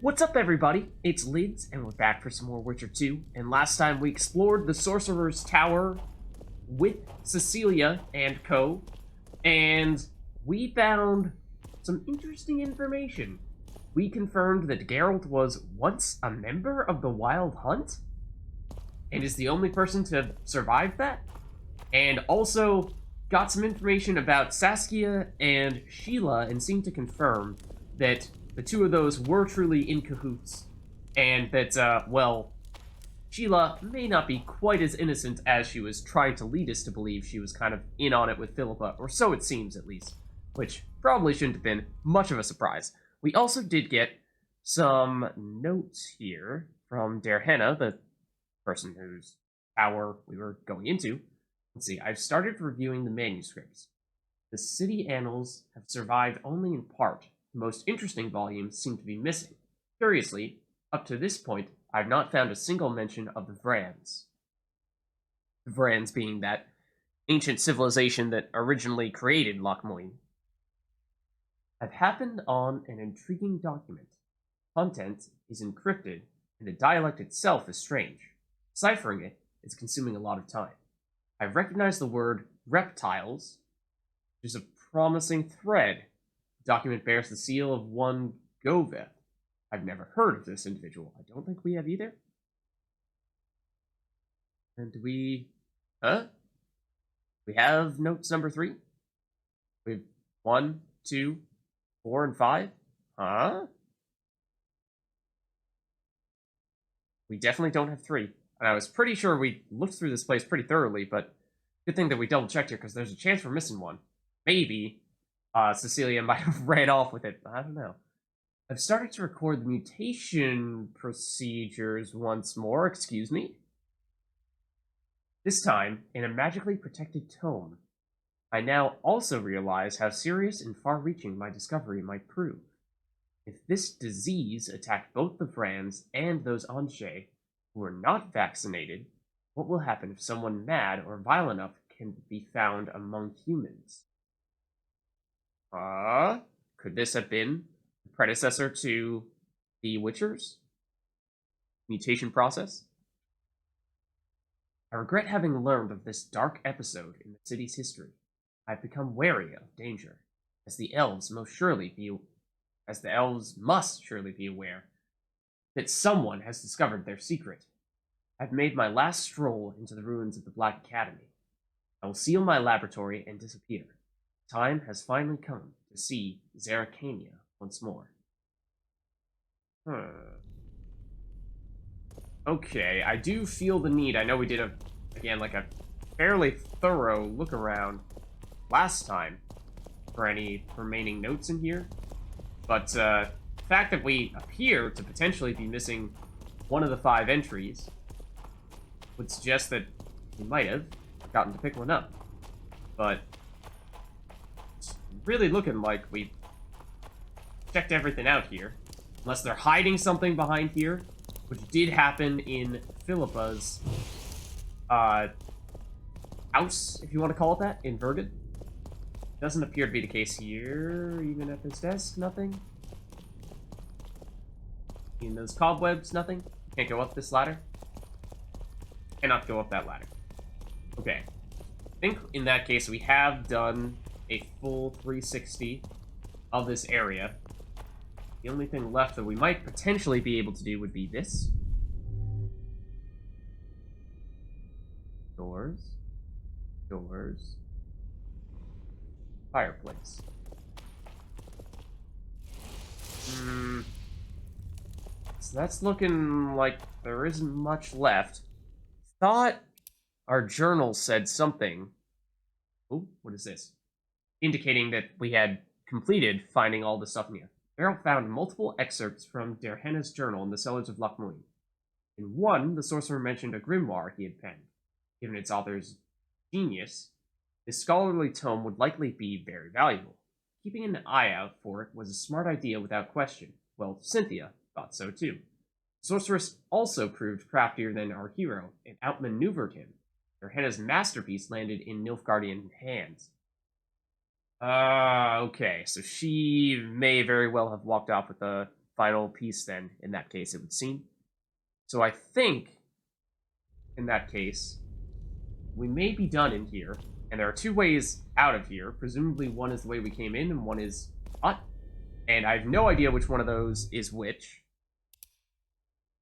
What's up, everybody? It's Lids, and we're back for some more Witcher 2. And last time we explored the Sorcerer's Tower with Cecilia and co. And we found some interesting information. We confirmed that Geralt was once a member of the Wild Hunt, and is the only person to have survived that. And also got some information about Saskia and Sheila, and seemed to confirm that the two of those were truly in cahoots, and that, well, Sheila may not be quite as innocent as she was trying to lead us to believe. She was kind of in on it with Philippa, or so it seems at least, which probably shouldn't have been much of a surprise. We also did get some notes here from Derhenna, the person whose tower we were going into. Let's see, I've started reviewing the manuscripts. The city annals have survived only in part. The most interesting volumes seem to be missing. Curiously, up to this point, I've not found a single mention of the Vrans. The Vrans being that ancient civilization that originally created Lochmoin. I've happened on an intriguing document. Content is encrypted, and the dialect itself is strange. Ciphering it is consuming a lot of time. I've recognized the word reptiles, which is a promising thread. The document bears the seal of one Goveth. I've never heard of this individual. I don't think we have either. And do we... We have notes number 3? We have 1, 2, 4, and 5? Huh? We definitely don't have 3. And I was pretty sure we looked through this place pretty thoroughly, but good thing that we double-checked here, because there's a chance we're missing one. Maybe Cecilia might have ran off with it, but I don't know. I've started to record the mutation procedures once more, excuse me. This time, in a magically protected tome. I now also realize how serious and far-reaching my discovery might prove. If this disease attacked both the Vrans and those Anshe who are not vaccinated, what will happen if someone mad or vile enough can be found among humans? Could this have been the predecessor to the Witcher's mutation process? I regret having learned of this dark episode in the city's history. I've become wary of danger, as the elves must surely be aware that someone has discovered their secret. I've made my last stroll into the ruins of the Black Academy. I will seal my laboratory and disappear. Time has finally come to see Zeracania once more. Okay, I do feel the need. I know we did a fairly thorough look around last time for any remaining notes in here. But the fact that we appear to potentially be missing one of the 5 entries would suggest that we might have gotten to pick one up. But it's really looking like we checked everything out here. Unless they're hiding something behind here, which did happen in Philippa's house, if you want to call it that, in Verdun. Doesn't appear to be the case here, even at this desk, nothing. In those cobwebs, nothing. Can't go up this ladder. Cannot go up that ladder. Okay. I think in that case we have done a full 360 of this area. The only thing left that we might potentially be able to do would be this. Doors. Doors. Fireplace. So that's looking like there isn't much left. Thought our journal said something. Oh, what is this? Indicating that we had completed finding all the stuff in here. Geralt found multiple excerpts from Derhenna's journal in the cellars of Lochmoin. In one, the sorcerer mentioned a grimoire he had penned. Given its author's genius, this scholarly tome would likely be very valuable. Keeping an eye out for it was a smart idea without question. Well, Cynthia thought so too. The sorceress also proved craftier than our hero and outmaneuvered him. Derhenna's masterpiece landed in Nilfgaardian hands. Okay, so she may very well have walked off with the final piece then, in that case, it would seem. So I think, in that case, we may be done in here. And there are two ways out of here. Presumably one is the way we came in and one is not. And I have no idea which one of those is which.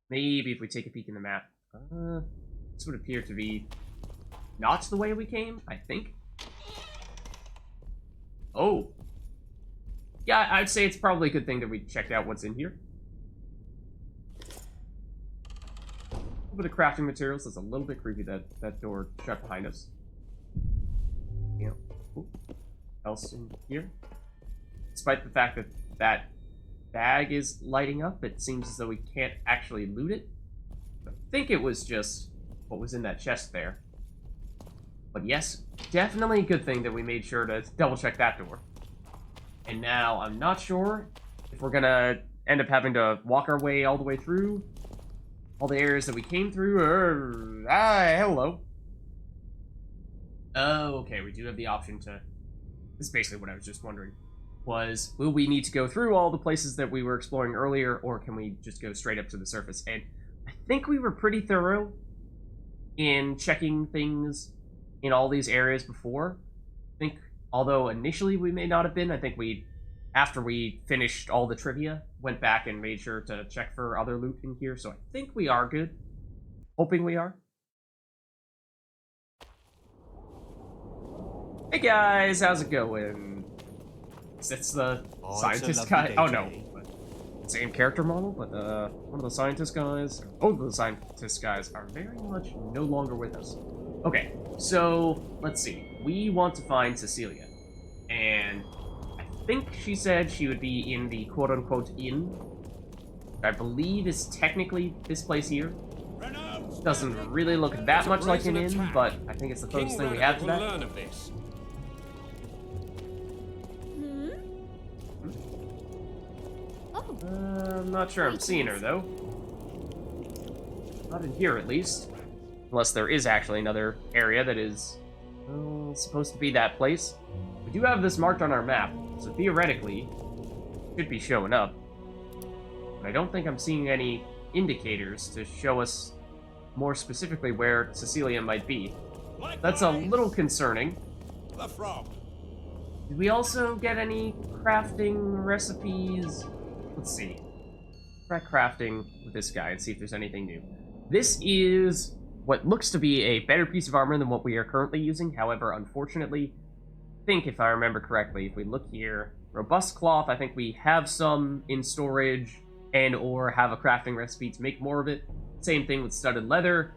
Maybe if we take a peek in the map. This would appear to be not the way we came, I think. Oh. Yeah, I'd say it's probably a good thing that we checked out what's in here. A little bit of crafting materials. That's a little bit creepy, that door shut behind us. Yeah. Ooh. Else in here? Despite the fact that that bag is lighting up, it seems as though we can't actually loot it. I think it was just what was in that chest there. But yes, definitely a good thing that we made sure to double check that door. And now I'm not sure if we're gonna end up having to walk our way all the way through all the areas that we came through. Hello. Oh, okay, we do have the option to... This is basically what I was just wondering. Will we need to go through all the places that we were exploring earlier, or can we just go straight up to the surface? And I think we were pretty thorough in checking things in all these areas before. I think, although initially we may not have been, I think after we finished all the trivia, went back and made sure to check for other loot in here, so I think we are good. Hoping we are. Hey guys, how's it going? It's the scientist guy. Oh no, same character model, but one of the scientist guys, or both of the scientist guys, are very much no longer with us. Okay, so let's see. We want to find Cecilia, and I think she said she would be in the quote-unquote inn. I believe is technically this place here. Doesn't really look that much like an inn, but I think it's the closest thing we have to that. I'm not sure I'm seeing her, though. Not in here, at least. Unless there is actually another area that is supposed to be that place. We do have this marked on our map, so theoretically, it should be showing up. But I don't think I'm seeing any indicators to show us more specifically where Cecilia might be. That's a little concerning. Did we also get any crafting recipes? Let's see. Try crafting with this guy and see if there's anything new. This is what looks to be a better piece of armor than what we are currently using. However, unfortunately, I think if I remember correctly, if we look here, robust cloth, I think we have some in storage and or have a crafting recipe to make more of it. Same thing with studded leather.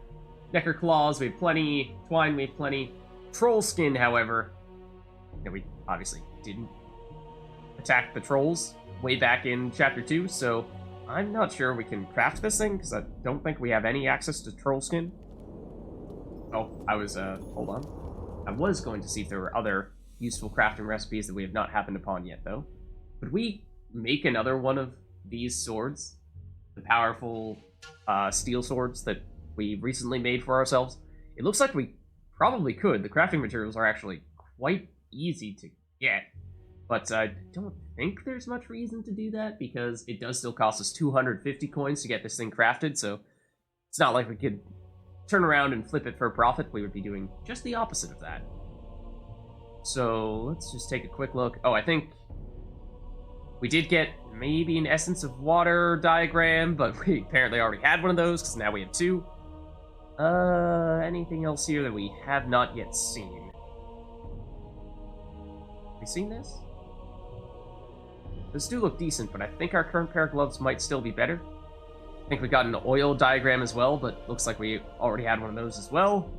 Necker claws, we have plenty. Twine, we have plenty. Troll skin, however, we obviously didn't attack the trolls way back in Chapter 2, so I'm not sure we can craft this thing, because I don't think we have any access to troll skin. Oh, hold on. I was going to see if there were other useful crafting recipes that we have not happened upon yet, though. Could we make another one of these swords? The powerful steel swords that we recently made for ourselves? It looks like we probably could. The crafting materials are actually quite easy to get. But I don't think there's much reason to do that, because it does still cost us 250 coins to get this thing crafted, so it's not like we could turn around and flip it for a profit. We would be doing just the opposite of that. So let's just take a quick look. Oh, I think we did get maybe an Essence of Water diagram, but we apparently already had one of those, because now we have two. Anything else here that we have not yet seen? Have we seen this? Those do look decent, but I think our current pair of gloves might still be better. I think we got an oil diagram as well, but looks like we already had one of those as well.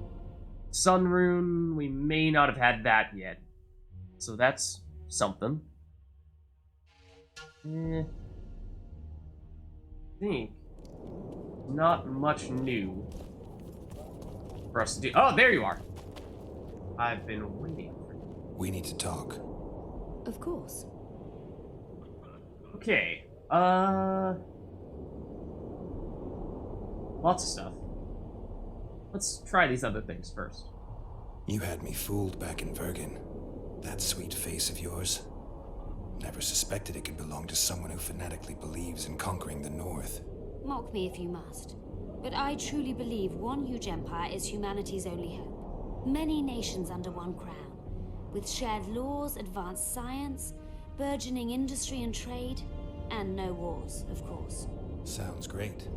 Sun rune, we may not have had that yet. So that's something. I think not much new for us to do. Oh, there you are. I've been waiting for you. We need to talk. Of course. Okay, lots of stuff. Let's try these other things first. You had me fooled back in Vergen. That sweet face of yours. Never suspected it could belong to someone who fanatically believes in conquering the North. Mock me if you must. But I truly believe one huge empire is humanity's only hope. Many nations under one crown, with shared laws, advanced science, burgeoning industry and trade, and no wars, of course. Sounds great.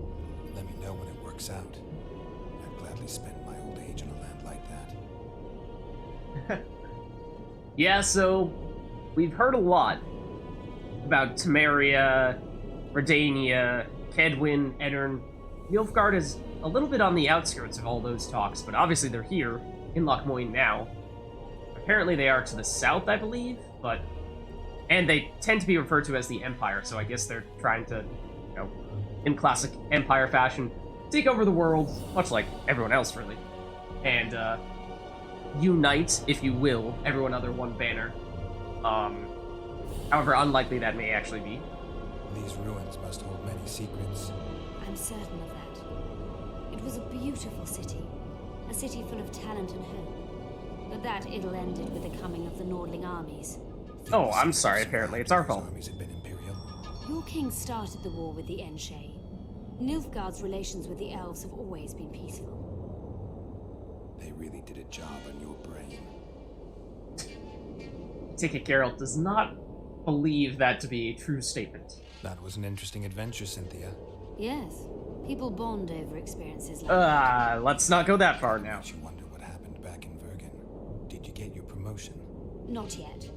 Let me know when it works out. I'd gladly spend my old age in a land like that. Yeah, so we've heard a lot about Temeria, Redania, Kedwin, Edirn. Nilfgaard is a little bit on the outskirts of all those talks, but obviously they're here in Lochmoin now. Apparently they are to the south, I believe, and they tend to be referred to as the Empire, so I guess they're trying to, in classic Empire fashion, take over the world, much like everyone else, really, and unite, if you will, everyone under one banner. However unlikely that may actually be. These ruins must hold many secrets. I'm certain of that. It was a beautiful city. A city full of talent and hope. But that ill ended with the coming of the Nordling armies. Oh, I'm sorry, apparently. It's our fault. Armies had been imperial. Your king started the war with the Enshe. Nilfgaard's relations with the elves have always been peaceful. They really did a job on your brain. Take it Geralt does not believe that to be a true statement. That was an interesting adventure, Cynthia. Yes. People bond over experiences like that. Let's not go that far now. Makes you wonder what happened back in Vergen. Did you get your promotion? Not yet.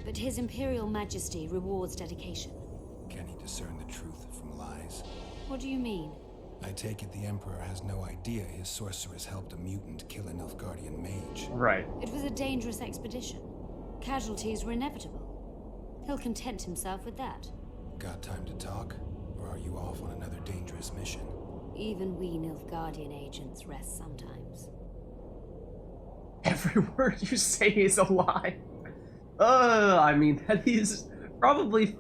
But His Imperial Majesty rewards dedication. Can he discern the truth from lies? What do you mean? I take it the Emperor has no idea his sorceress helped a mutant kill a Nilfgaardian mage. Right. It was a dangerous expedition. Casualties were inevitable. He'll content himself with that. Got time to talk? Or are you off on another dangerous mission? Even we Nilfgaardian agents rest sometimes. Every word you say is a lie. I mean, that is probably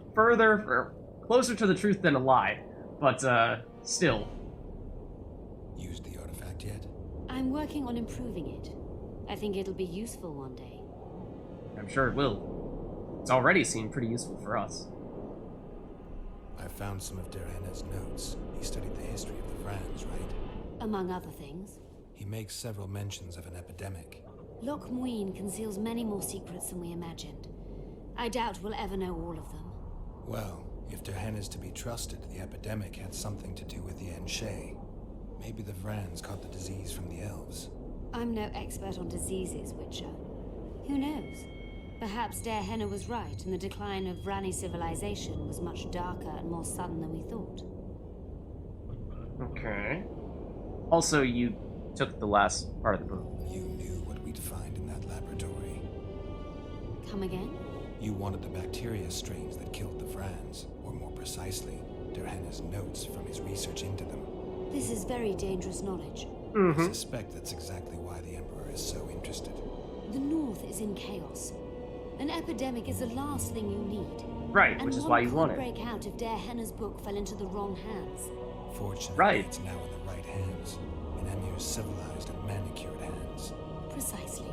closer to the truth than a lie. But, still. Used the artifact yet? I'm working on improving it. I think it'll be useful one day. I'm sure it will. It's already seemed pretty useful for us. I found some of Derhenna's notes. He studied the history of the Vrans, right? Among other things. He makes several mentions of an epidemic. Lochmoin conceals many more secrets than we imagined. I doubt we'll ever know all of them. Well, if Derhenna's to be trusted, the epidemic had something to do with the Enshe. Maybe the Vrans caught the disease from the elves. I'm no expert on diseases, Witcher. Who knows? Perhaps Derhenna was right, and the decline of Vrani civilization was much darker and more sudden than we thought. Okay. Also, you took the last part of the book. You knew what we'd find in that laboratory. Come again? You wanted the bacteria strains that killed the Vrans, or more precisely, Derhenna's notes from his research into them. This is very dangerous knowledge. I suspect that's exactly why the Emperor is so interested. The North is in chaos. An epidemic is the last thing you need. Right, And which is one why you could want it. break out if Derhenna's book fell into the wrong hands. Fortunately, Right. it's now in the right hands, in Emir's civilized and manicured hands. Precisely.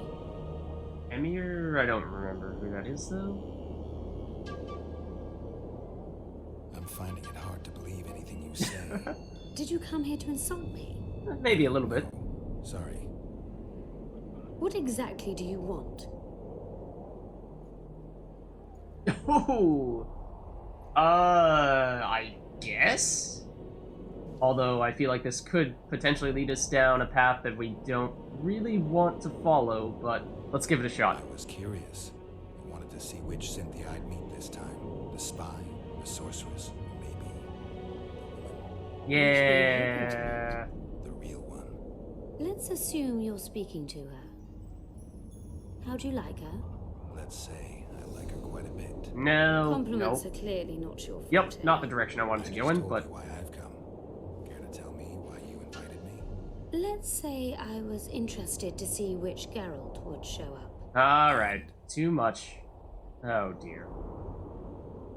Emir? I don't remember who that is, though. I'm finding it hard to believe anything you say. Did you come here to insult me? Maybe a little bit. Sorry. What exactly do you want? Ooh. I guess? Although I feel like this could potentially lead us down a path that we don't really want to follow, but let's give it a shot. I was curious. I wanted to see which Cynthia I'd meet this time. The spy, the sorceress, or maybe Yeah. the real one. Let's assume you're speaking to her. How'd you like her? Let's say I like her quite a bit. No. Compliments No. are clearly not your forte. Yep, not the direction I wanted to I go just in, told but you why I've come. Care to tell me why you invited me? Let's say I was interested to see which Geralt would show up. alright. Too much. Oh dear.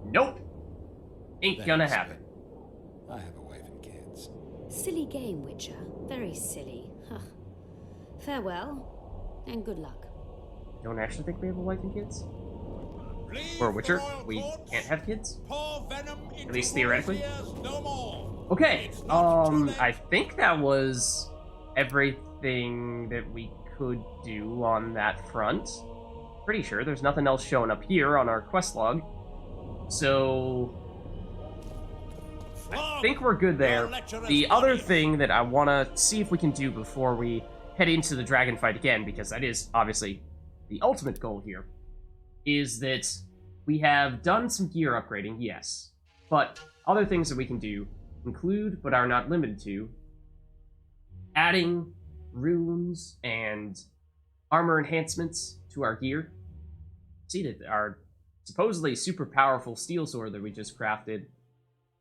Nope. Ain't gonna Thanks. happen. I have a wife and kids. Silly game, Witcher. Very silly. Huh. Farewell, and good luck. Don't actually think we have a wife and kids? For a Witcher, we can't have kids. At least theoretically. Okay, I think that was everything that we could do on that front. Pretty sure there's nothing else showing up here on our quest log. So I think we're good there. The other thing that I want to see if we can do before we head into the dragon fight again, because that is obviously the ultimate goal here, is that we have done some gear upgrading, yes, but other things that we can do include, but are not limited to, adding runes and armor enhancements to our gear. See that our supposedly super powerful steel sword that we just crafted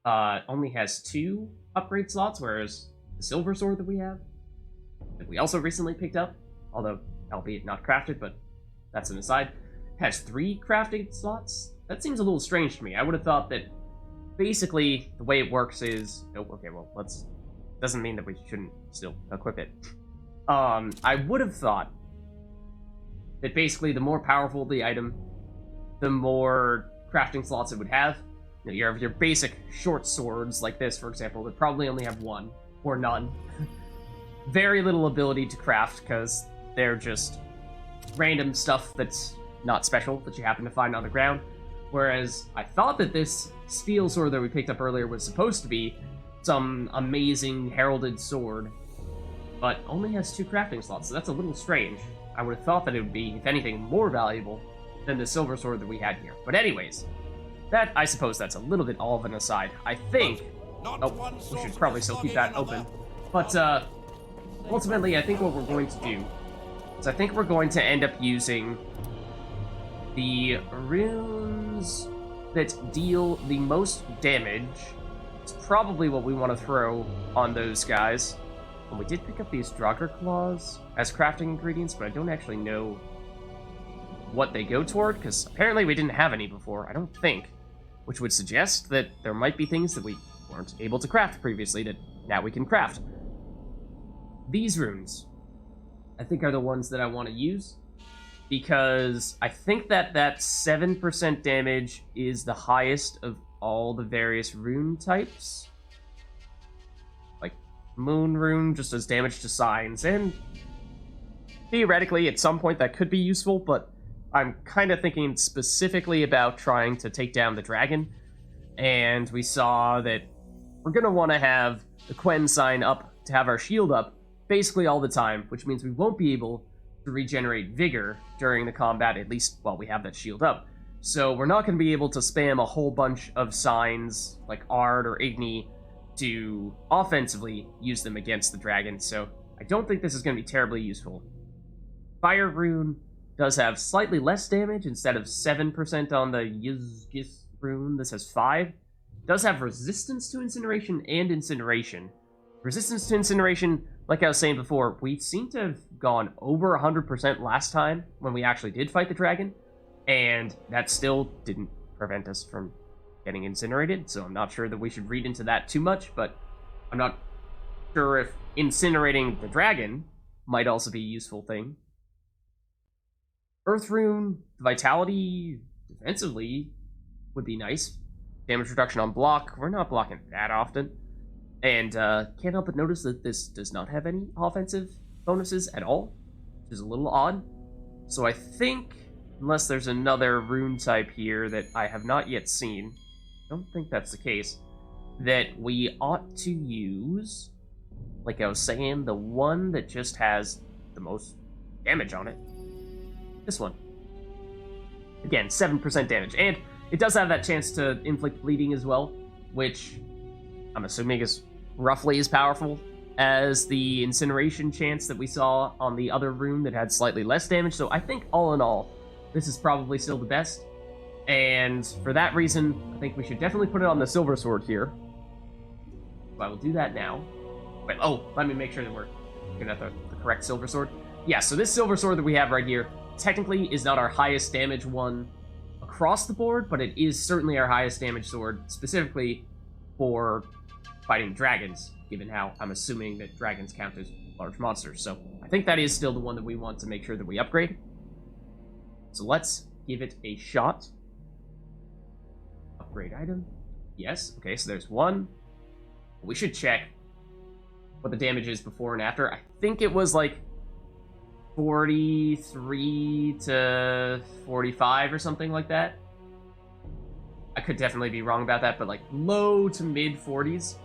only has 2 upgrade slots, whereas the silver sword that we also recently picked up, although albeit not crafted, but that's an aside, has 3 crafting slots. That seems a little strange to me. I would have thought that basically the way it works is, oh, okay, well, doesn't mean that we shouldn't still equip it. I would have thought that basically the more powerful the item, the more crafting slots it would have. You know, your basic short swords like this, for example, would probably only have 1 or none. Very little ability to craft because they're just random stuff that's not special that you happen to find on the ground. Whereas I thought that this steel sword that we picked up earlier was supposed to be some amazing heralded sword, but only has 2 crafting slots, so that's a little strange. I would have thought that it would be, if anything, more valuable than the silver sword that we had here. But anyways, that, I suppose that's a little bit all of an aside. I think... Oh, we should probably still keep that open. But, ultimately, I think what we're going to do is I think we're going to end up using the runes that deal the most damage. It's probably what we want to throw on those guys. And we did pick up these Draugr Claws as crafting ingredients, but I don't actually know what they go toward, because apparently we didn't have any before, I don't think. Which would suggest that there might be things that we weren't able to craft previously that now we can craft. These runes, I think, are the ones that I want to use, because I think that 7% damage is the highest of all the various rune types. Like, Moon Rune just does damage to signs, and theoretically, at some point, that could be useful, but I'm kind of thinking specifically about trying to take down the dragon, and we saw that we're going to want to have the Quen sign up to have our shield up basically all the time, which means we won't be able to regenerate vigor during the combat, at least while we have that shield up. So we're not going to be able to spam a whole bunch of signs like Ard or Igni to offensively use them against the dragon, so I don't think this is going to be terribly useful. Fire Rune does have slightly less damage. Instead of 7% on the Yizgis rune, this has 5. Does have resistance to incineration and incineration. Resistance to incineration, like I was saying before, we seem to have gone over 100% last time when we actually did fight the dragon, and that still didn't prevent us from getting incinerated, so I'm not sure that we should read into that too much, but I'm not sure if incinerating the dragon might also be a useful thing. Earth Rune, Vitality, defensively, would be nice. Damage reduction on block, we're not blocking that often. And can't help but notice that this does not have any offensive bonuses at all, which is a little odd. So I think, unless there's another rune type here that I have not yet seen, I don't think that's the case, that we ought to use, like I was saying, the one that just has the most damage on it. This one. Again, 7% damage. And it does have that chance to inflict bleeding as well, which I'm assuming is roughly as powerful as the incineration chance that we saw on the other rune that had slightly less damage. So I think all in all, this is probably still the best. And for that reason, I think we should definitely put it on the silver sword here. So I will do that now. Wait, oh, let me make sure that we're looking at the correct silver sword. Yeah, so this silver sword that we have right here technically is not our highest damage one across the board, but it is certainly our highest damage sword, specifically for fighting dragons, given how I'm assuming that dragons count as large monsters. So I think that is still the one that we want to make sure that we upgrade. So let's give it a shot. upgrade item. Yes, okay, so there's one. We should check what the damage is before and after. I think it was like 43 to 45 or something like that. I could definitely be wrong about that, but like low to mid 40s.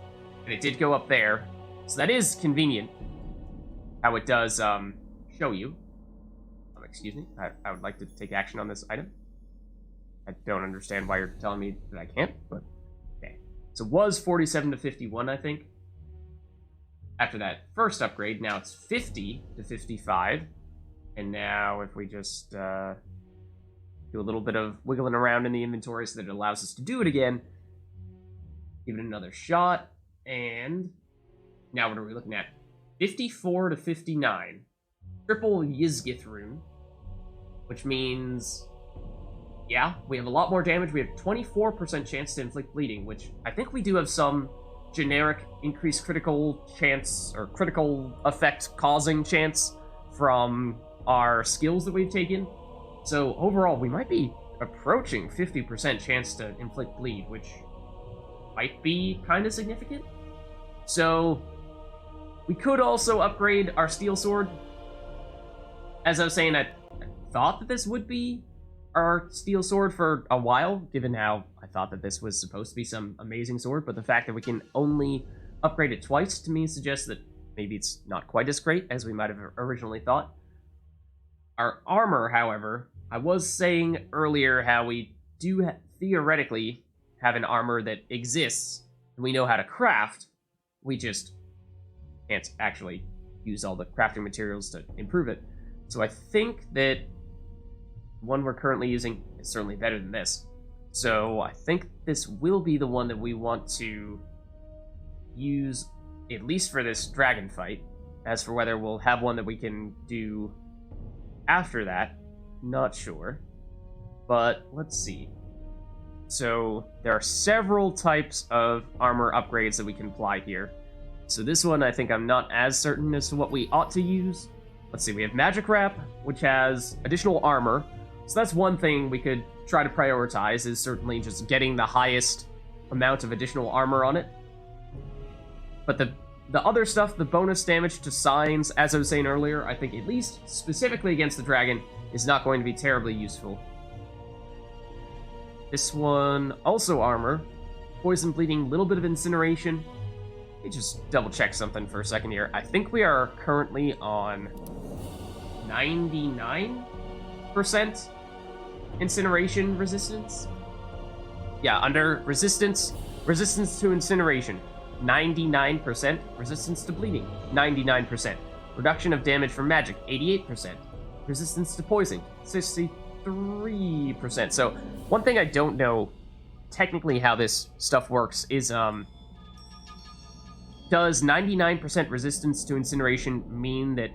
And it did go up there. So that is convenient how it does show you. Excuse me, I would like to take action on this item. I don't understand why you're telling me that I can't, but okay. So it was 47 to 51, I think. After that first upgrade, now it's 50 to 55. And now if we just do a little bit of wiggling around in the inventory so that it allows us to do it again, give it another shot, and now what are we looking at? 54 to 59. Triple Yizgith rune, which means, yeah, we have a lot more damage. We have 24% chance to inflict bleeding, which I think we do have some generic increased critical chance or critical effect causing chance from our skills that we've taken. So overall, we might be approaching 50% chance to inflict bleed, which might be kind of significant. So we could also upgrade our steel sword. As I was saying, I thought that this would be our steel sword for a while, given how I thought that this was supposed to be some amazing sword, but the fact that we can only upgrade it twice to me suggests that maybe it's not quite as great as we might have originally thought. Our armor, however, I was saying earlier how we do theoretically have an armor that exists, and we know how to craft, we just can't actually use all the crafting materials to improve it. So I think that the one we're currently using is certainly better than this. So I think this will be the one that we want to use, at least for this dragon fight. As for whether we'll have one that we can do after that, not sure. But let's see. So there are several types of armor upgrades that we can apply here. So this one, I think I'm not as certain as to what we ought to use. Let's see, we have Magic Wrap, which has additional armor. So that's one thing we could try to prioritize, is certainly just getting the highest amount of additional armor on it. But the other stuff, the bonus damage to signs, as I was saying earlier, I think at least specifically against the dragon, is not going to be terribly useful. This one, also armor. Poison, bleeding, little bit of incineration. Let me just double check something for a second here. I think we are currently on 99% incineration resistance. Yeah, under resistance to incineration, 99%. Resistance to bleeding, 99%. Reduction of damage from magic, 88%. Resistance to poison, 63%. So, one thing I don't know technically how this stuff works is, does 99% resistance to incineration mean that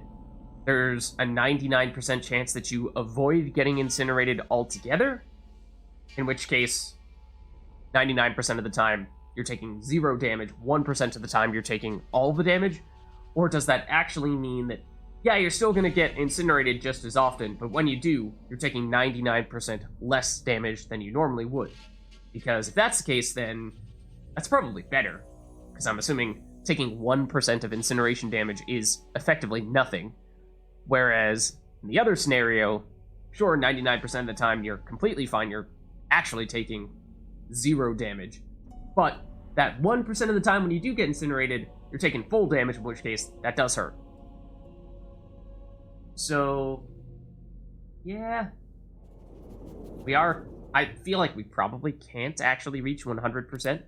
there's a 99% chance that you avoid getting incinerated altogether? In which case, 99% of the time, you're taking 0 damage, 1% of the time you're taking all the damage? Or does that actually mean that, yeah, you're still going to get incinerated just as often, but when you do, you're taking 99% less damage than you normally would? Because if that's the case, then that's probably better. Because I'm assuming taking 1% of incineration damage is effectively nothing. Whereas, in the other scenario, sure, 99% of the time you're completely fine, you're actually taking 0 damage. But that 1% of the time when you do get incinerated, you're taking full damage, in which case, that does hurt. So, yeah. I feel like we probably can't actually reach 100%.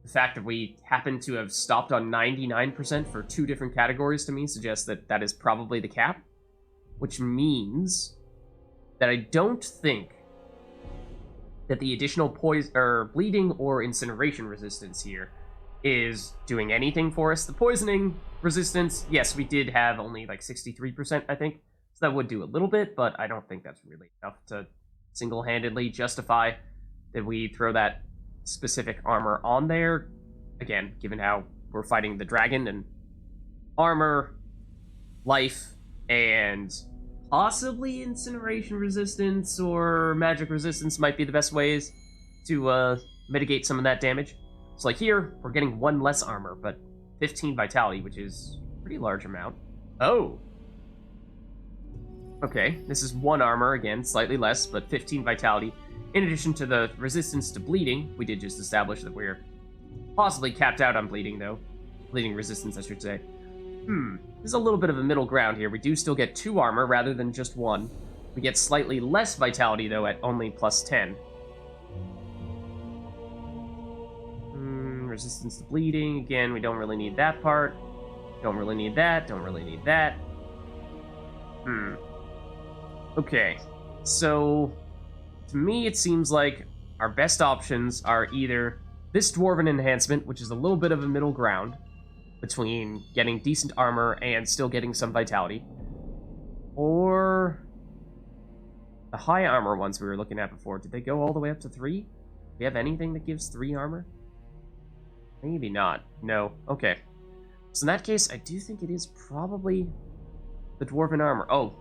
The fact that we happen to have stopped on 99% for 2 different categories to me suggests that that is probably the cap. Which means that I don't think that the additional bleeding or incineration resistance here is doing anything for us. The poisoning resistance, yes, we did have only like 63%, I think. So that would do a little bit, but I don't think that's really enough to single-handedly justify that we throw that specific armor on there. Again, given how we're fighting the dragon, and armor, life, and possibly incineration resistance or magic resistance might be the best ways. to mitigate some of that damage. So like here, we're getting 1 less armor, but 15 vitality, which is a pretty large amount. Oh. Okay, this is 1 armor, again, slightly less, but 15 vitality. In addition to the resistance to bleeding, we did just establish that we're possibly capped out on bleeding, though. Bleeding resistance, I should say. There's a little bit of a middle ground here. We do still get 2 armor rather than just 1. We get slightly less vitality, though, at only plus 10. Resistance to bleeding. Again, we don't really need that part. Don't really need that. Don't really need that. Okay. So, to me, it seems like our best options are either this Dwarven enhancement, which is a little bit of a middle ground between getting decent armor and still getting some vitality, or the high armor ones we were looking at before. Did they go all the way up to 3? Do we have anything that gives 3 armor? Maybe not. No. Okay. So in that case, I do think it is probably the Dwarven armor. Oh.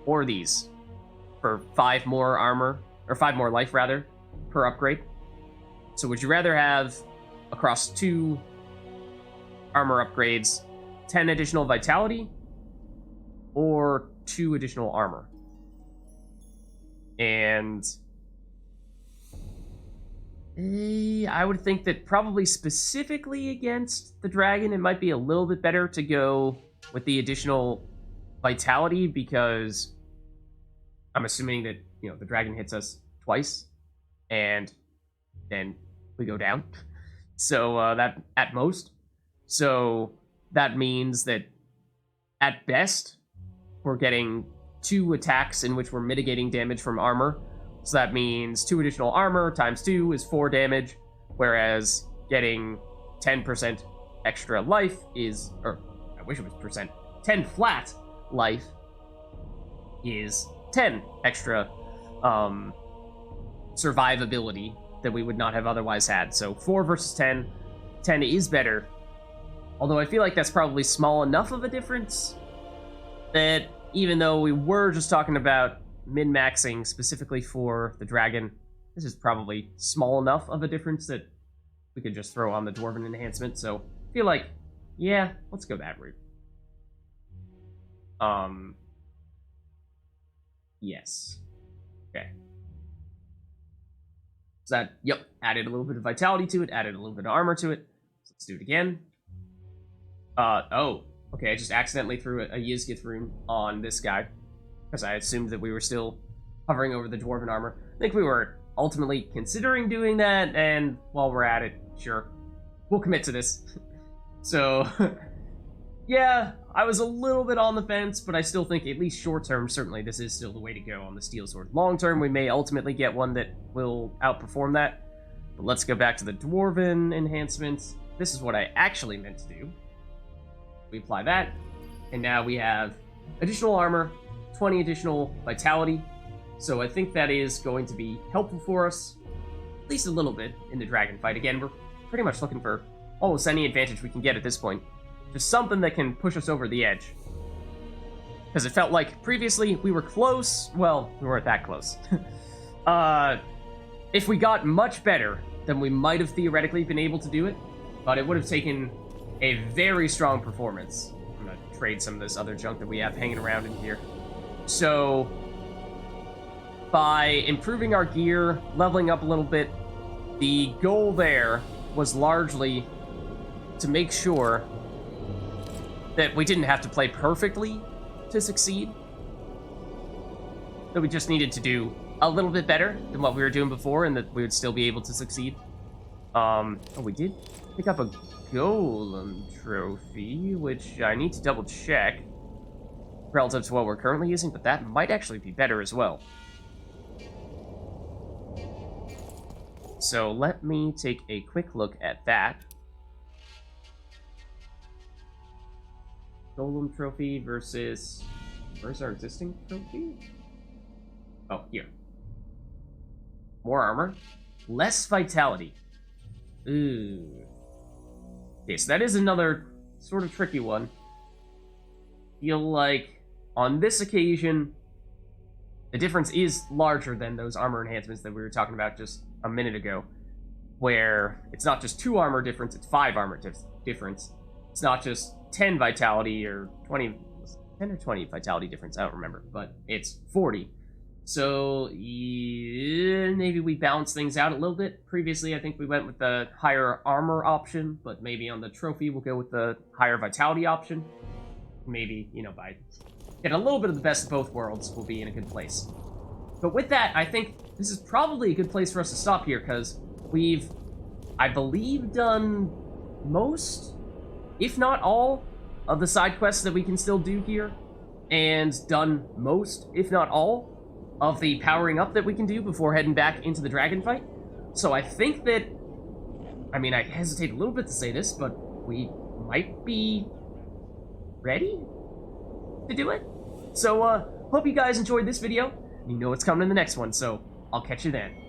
Or these. For 5 more armor, or 5 more life, rather, per upgrade. So would you rather have, across 2 armor upgrades, 10 additional vitality, or 2 additional armor? And I would think that probably specifically against the dragon, it might be a little bit better to go with the additional vitality, because I'm assuming that, you know, the dragon hits us twice, and then we go down. So, that, at most. So, that means that, at best, we're getting 2 attacks in which we're mitigating damage from armor. So that means 2 additional armor times 2 is 4 damage, whereas getting 10% extra life is, or I wish it was percent, 10 flat life is 10 extra survivability that we would not have otherwise had. So 4 versus 10, 10 is better. Although I feel like that's probably small enough of a difference that even though we were just talking about min-maxing specifically for the dragon, this is probably small enough of a difference that we could just throw on the Dwarven enhancement. So I feel like, yeah, let's go that route. Yes. Okay. So that, yep, added a little bit of vitality to it, added a little bit of armor to it. So let's do it again. Oh, okay, I just accidentally threw a Yizgith rune on this guy, because I assumed that we were still hovering over the Dwarven armor. I think we were ultimately considering doing that, and while we're at it, sure, we'll commit to this. So, yeah, I was a little bit on the fence, but I still think, at least short-term, certainly this is still the way to go on the Steel Sword. Long-term, we may ultimately get one that will outperform that, but let's go back to the Dwarven enhancements. This is what I actually meant to do. We apply that, and now we have additional armor, 20 additional vitality, so I think that is going to be helpful for us, at least a little bit, in the dragon fight. Again, we're pretty much looking for almost any advantage we can get at this point. Just something that can push us over the edge. Because it felt like previously we were close. Well, we weren't that close. If we got much better, then we might have theoretically been able to do it, but it would have taken a very strong performance. I'm gonna trade some of this other junk that we have hanging around in here. So, by improving our gear, leveling up a little bit, the goal there was largely to make sure that we didn't have to play perfectly to succeed. That we just needed to do a little bit better than what we were doing before, and that we would still be able to succeed. Oh, we did pick up a Golem trophy, which I need to double check relative to what we're currently using, but that might actually be better as well. So let me take a quick look at that. Golem trophy versus... Where's our existing trophy? Oh, here. More armor. Less vitality. Ooh. Okay, so that is another sort of tricky one. Feel like, on this occasion, the difference is larger than those armor enhancements that we were talking about just a minute ago, where it's not just 2 armor difference, it's 5 armor difference. It's not just 10 vitality or 20, 10 or 20 vitality difference, I don't remember, but it's 40. So, yeah, maybe we balance things out a little bit. Previously, I think we went with the higher armor option, but maybe on the trophy we'll go with the higher vitality option. Maybe, you know, by getting a little bit of the best of both worlds, we'll be in a good place. But with that, I think this is probably a good place for us to stop here, because we've, I believe, done most, if not all, of the side quests that we can still do here, and done most, if not all, of the powering up that we can do before heading back into the dragon fight. So I think that, I mean, I hesitate a little bit to say this, but we might be ready to do it. So, hope you guys enjoyed this video. You know what's coming in the next one, so I'll catch you then.